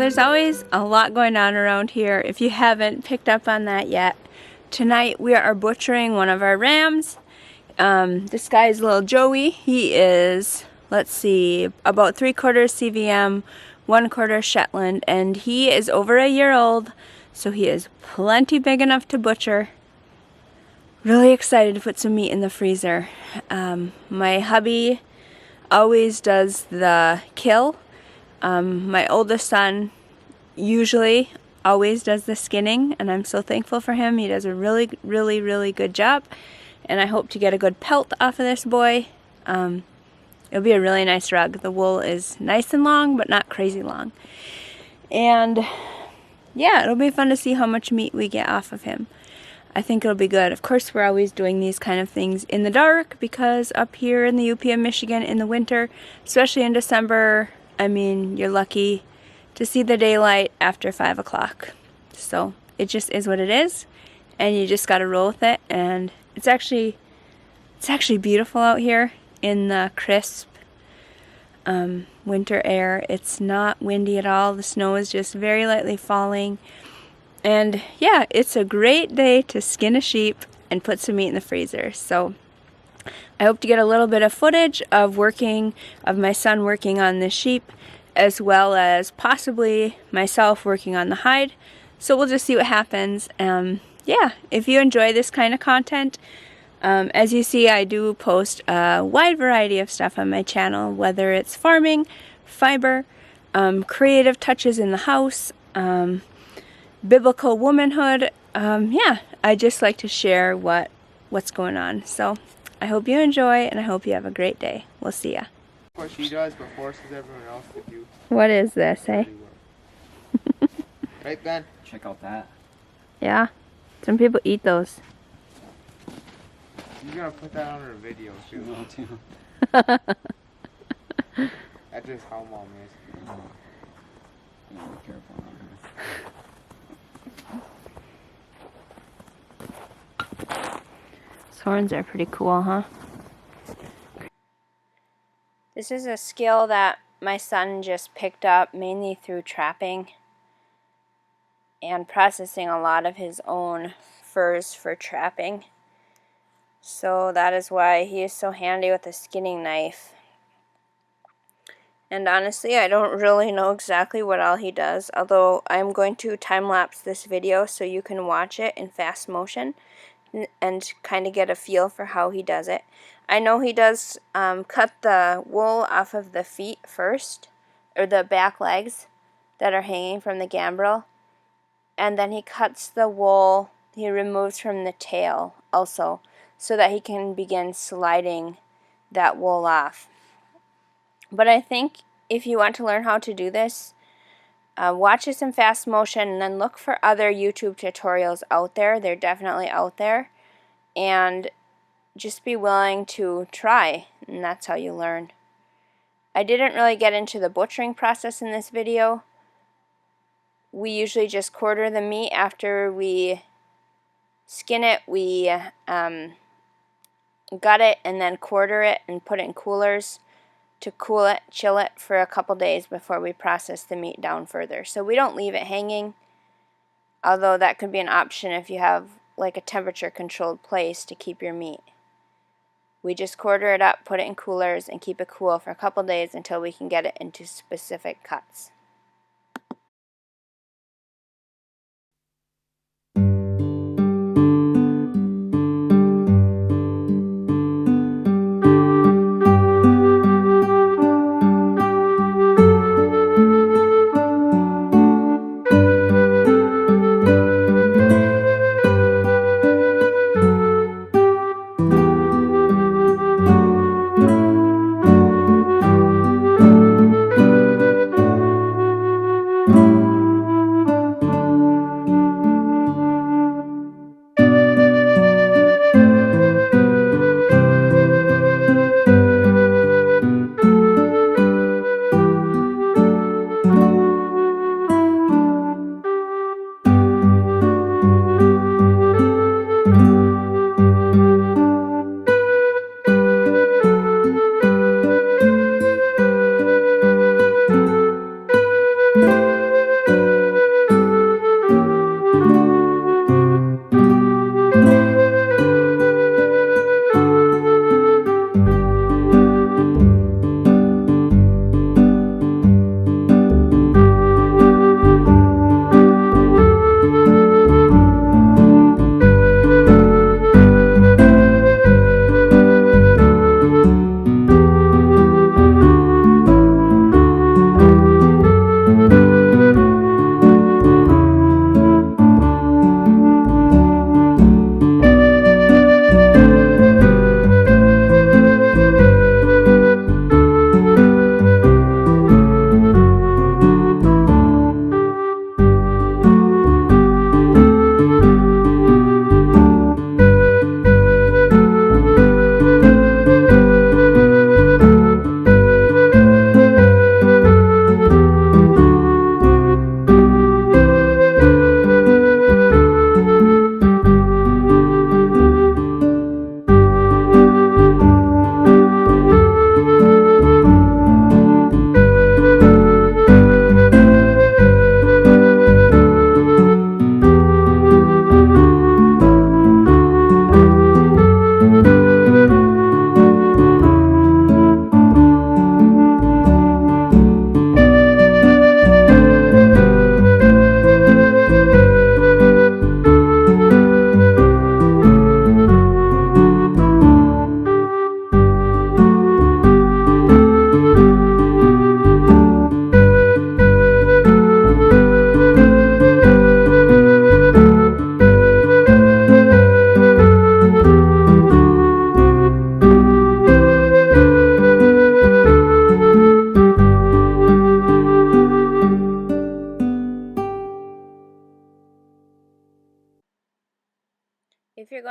there's always a lot going on around here if you haven't picked up on that yet. Tonight we are butchering one of our rams. This guy is little Joey. He is, let's see, about 3/4 CVM, 1/4 Shetland, and he is over a year old, so he is plenty big enough to butcher. Really excited to put some meat in the freezer. My hubby always does the kill. My oldest son usually always does the skinning, and I'm so thankful for him. He does a really good job, and I hope to get a good pelt off of this boy. It'll be a really nice rug. The wool is nice and long, but not crazy long. And yeah, it'll be fun to see how much meat we get off of him. I think it'll be good. Of course, we're always doing these kind of things in the dark, because up here in the UP of Michigan in the winter, especially in December, I mean, you're lucky to see the daylight after 5 o'clock. So it just is what it is, and you just gotta roll with it. And it's actually beautiful out here in the crisp winter air. It's not windy at all. The snow is just very lightly falling. And yeah, it's a great day to skin a sheep and put some meat in the freezer. So I hope to get a little bit of footage of my son working on this sheep, as well as possibly myself working on the hide. So we'll just see what happens. Yeah, if you enjoy this kind of content, as you see, I do post a wide variety of stuff on my channel, whether it's farming, fiber, creative touches in the house, biblical womanhood. Yeah, I just like to share what's going on. So I hope you enjoy, and I hope you have a great day. We'll see ya. What she does but forces everyone else to do. What is this, eh? Right, Ben? Check out that. Yeah, some people eat those. You're gonna put that on her video too. No, too. That's just how mom is. Yeah, be careful on her. These horns are pretty cool, huh? This is a skill that my son just picked up mainly through trapping and processing a lot of his own furs for trapping. So that is why he is so handy with a skinning knife. And honestly, I don't really know exactly what all he does, although I'm going to time-lapse this video so you can watch it in fast motion and kind of get a feel for how he does it. I know he does cut the wool off of the feet first, or the back legs that are hanging from the gambrel, and then he cuts the wool, he removes from the tail also, so that he can begin sliding that wool off. But I think if you want to learn how to do this, watch this in fast motion and then look for other YouTube tutorials out there. They're definitely out there. And just be willing to try, and that's how you learn. I didn't really get into the butchering process in this video. We usually just quarter the meat after we skin it. We gut it and then quarter it and put it in coolers to cool it, chill it for a couple days before we process the meat down further. So we don't leave it hanging, although that could be an option if you have like a temperature controlled place to keep your meat. We just quarter it up, put it in coolers, and keep it cool for a couple days until we can get it into specific cuts.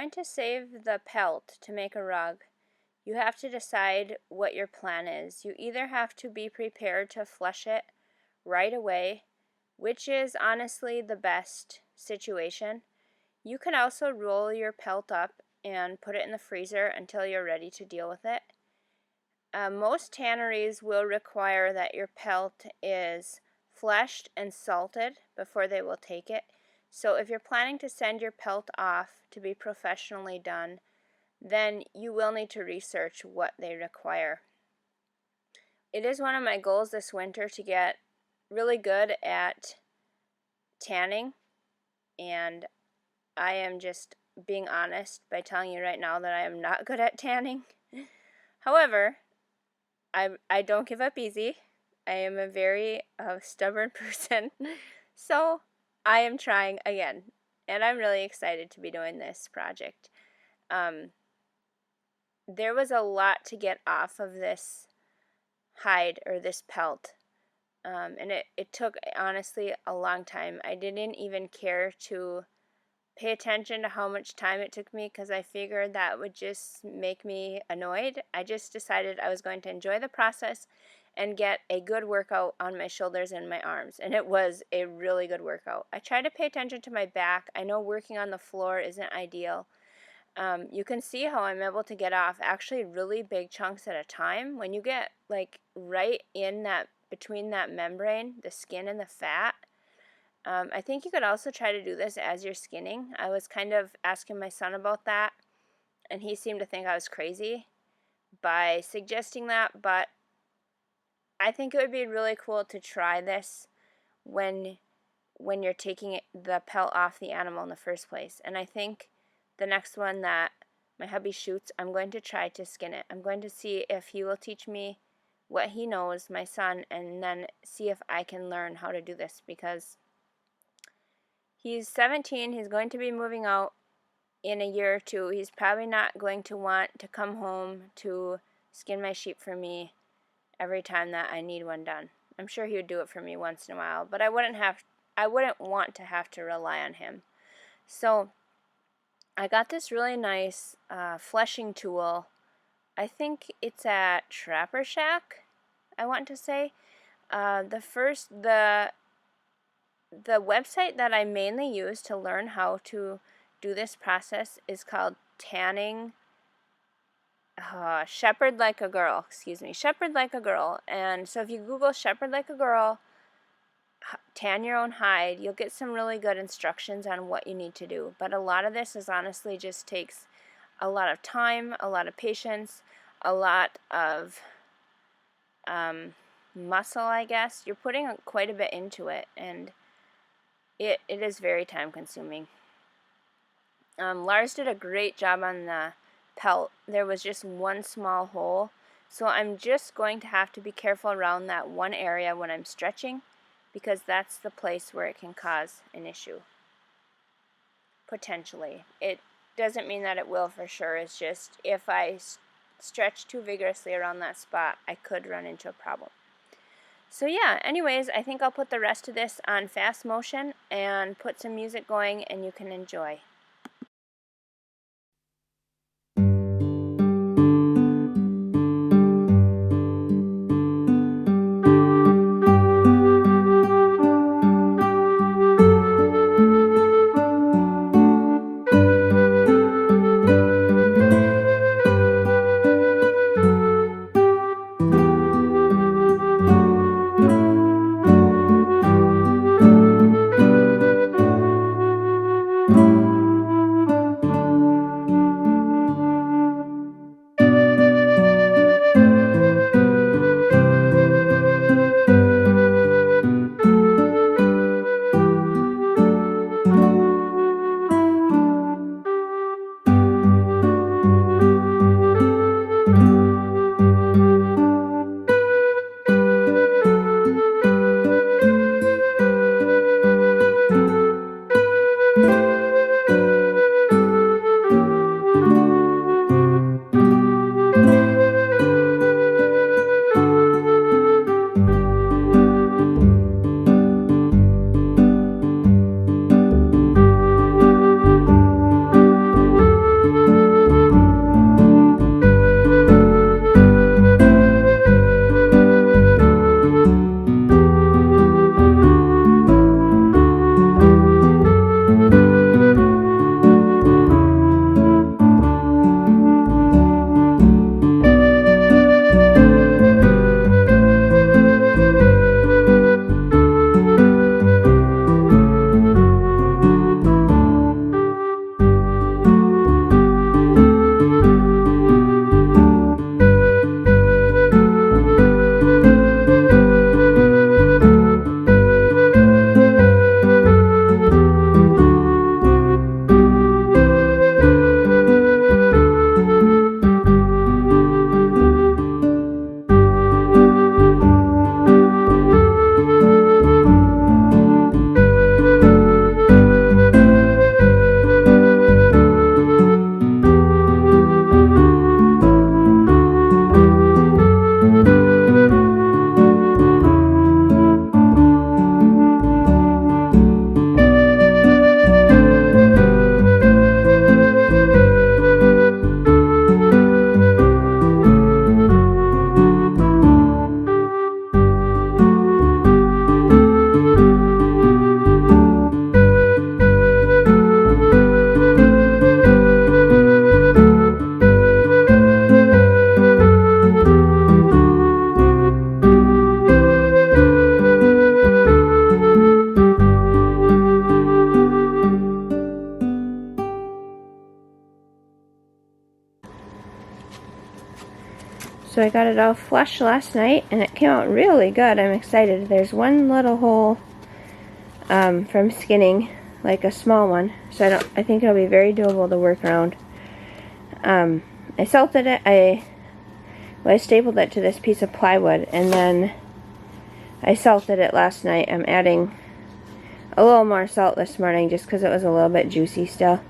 going to save the pelt to make a rug, you have to decide what your plan is. You either have to be prepared to flush it right away, which is honestly the best situation. You can also roll your pelt up and put it in the freezer until you're ready to deal with it. Most tanneries will require that your pelt is fleshed and salted before they will take it. So if you're planning to send your pelt off to be professionally done, then you will need to research what they require. It is one of my goals this winter to get really good at tanning, and I am just being honest by telling you right now that I am not good at tanning. However, I don't give up easy. I am a very stubborn person, so I am trying again, and I'm really excited to be doing this project. There was a lot to get off of this hide or this pelt, and it took honestly a long time. I didn't even care to pay attention to how much time it took me because I figured that would just make me annoyed. I just decided I was going to enjoy the process and get a good workout on my shoulders and my arms, and it was a really good workout. I tried to pay attention to my back. I know working on the floor isn't ideal. You can see how I'm able to get off actually really big chunks at a time. When you get like right in that, between that membrane, the skin and the fat, I think you could also try to do this as you're skinning. I was kind of asking my son about that, and he seemed to think I was crazy by suggesting that, but I think it would be really cool to try this when you're taking the pelt off the animal in the first place. And I think the next one that my hubby shoots, I'm going to try to skin it. I'm going to see if he will teach me what he knows, my son, and then see if I can learn how to do this, because he's 17. He's going to be moving out in a year or two. He's probably not going to want to come home to skin my sheep for me every time that I need one done. I'm sure he would do it for me once in a while, but I wouldn't want to have to rely on him. So I got this really nice fleshing tool. I think it's at Trapper Shack, I want to say. The website that I mainly use to learn how to do this process is called Shepherd Like a Girl, Shepherd Like a Girl. And so if you Google Shepherd Like a Girl, tan your own hide, you'll get some really good instructions on what you need to do. But a lot of this is honestly just takes a lot of time, a lot of patience, a lot of muscle, I guess. You're putting quite a bit into it, and it is very time consuming. Lars did a great job on the pelt. There was just one small hole, so I'm just going to have to be careful around that one area when I'm stretching, because that's the place where it can cause an issue. Potentially. It doesn't mean that it will for sure. It's just if I stretch too vigorously around that spot, I could run into a problem. So yeah, anyways, I think I'll put the rest of this on fast motion and put some music going, and you can enjoy. So I got it all flushed last night, and it came out really good. I'm excited. There's one little hole from skinning, like a small one, so I think it'll be very doable to work around. I salted it. I stapled it to this piece of plywood, and then I salted it last night. I'm adding a little more salt this morning just because it was a little bit juicy still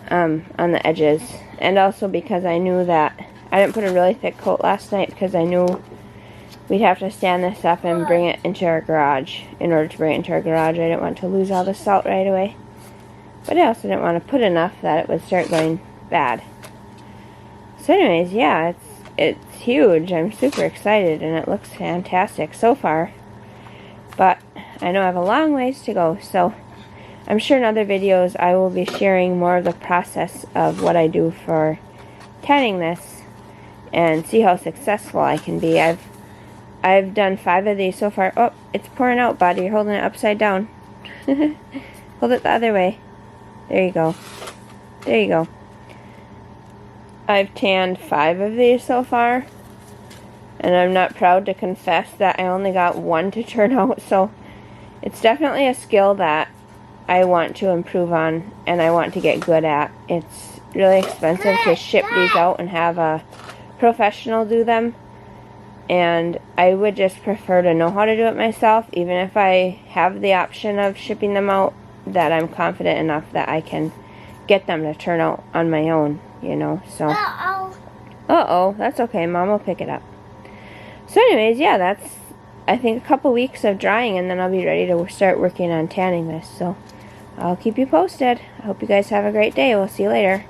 on the edges, and also because I knew that I didn't put a really thick coat last night because I knew we'd have to stand this up and bring it into our garage. In order to bring it into our garage, I didn't want to lose all the salt right away, but I also didn't want to put enough that it would start going bad. So anyways, yeah, it's huge. I'm super excited, and it looks fantastic so far. But I know I have a long ways to go, so I'm sure in other videos I will be sharing more of the process of what I do for tanning this and see how successful I can be. I've done 5 of these so far. Oh, it's pouring out, buddy. You're holding it upside down. Hold it the other way. There you go. There you go. I've tanned 5 of these so far, and I'm not proud to confess that I only got 1 to turn out, so it's definitely a skill that I want to improve on and I want to get good at. It's really expensive to ship these out and have a professional do them, and I would just prefer to know how to do it myself, even if I have the option of shipping them out, that I'm confident enough that I can get them to turn out on my own, you know. So uh-oh, that's okay, Mom will pick it up. So anyways, yeah, that's I think a couple weeks of drying, and then I'll be ready to start working on tanning this. So I'll keep you posted. I hope you guys have a great day. We'll see you later.